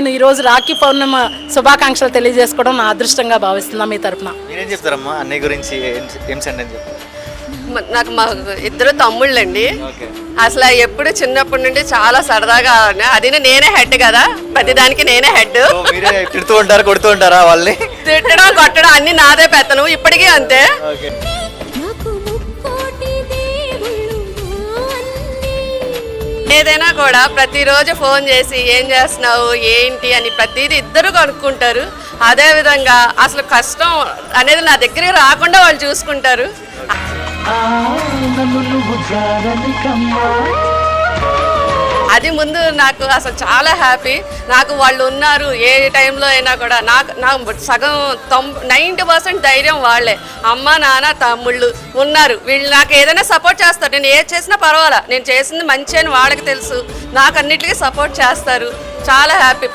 నేను ఈరోజు రాఖీ పౌర్ణమి శుభాకాంక్షలు తెలియజేసుకోవడం నా అదృష్టంగా భావిస్తున్నా మీ తరపున. మీరేం చెప్తారమ్మా అన్నయ్య గురించి ఏం సెంటెన్స్ చెప్తారు? నాకు మా ఇద్దరు తమ్ముళ్ళండి. అసలు ఎప్పుడు చిన్నప్పటి నుండి చాలా సరదాగా అది నేనే హెడ్ కదా, ప్రతిదానికి నేనే హెడ్. మీరే తిడుతూ ఉంటారా కొడుతూ ఉంటారా వాళ్ళని? తిట్టడం కొట్టడం అన్ని నాదే పెత్తను, ఇప్పటికీ అంతే. ఏదైనా కూడా ప్రతిరోజు ఫోన్ చేసి ఏం చేస్తున్నావు ఏంటి అని ప్రతిదీ ఇద్దరు కనుక్కుంటారు. అదేవిధంగా అసలు కష్టం అనేది నా దగ్గరికి రాకుండా వాళ్ళు చూసుకుంటారు. అది ముందు నాకు అసలు చాలా హ్యాపీ. నాకు వాళ్ళు ఉన్నారు ఏ టైంలో అయినా కూడా. నాకు సగం 90% ధైర్యం వాళ్ళే. అమ్మ నాన్న తమ్ముళ్ళు ఉన్నారు, వీళ్ళు నాకు ఏదైనా సపోర్ట్ చేస్తారు. నేను ఏది చేసినా పర్వాలా, నేను చేసింది మంచి అని వాళ్ళకి తెలుసు, నాకు అన్నిటికీ సపోర్ట్ చేస్తారు. చాలా హ్యాపీ.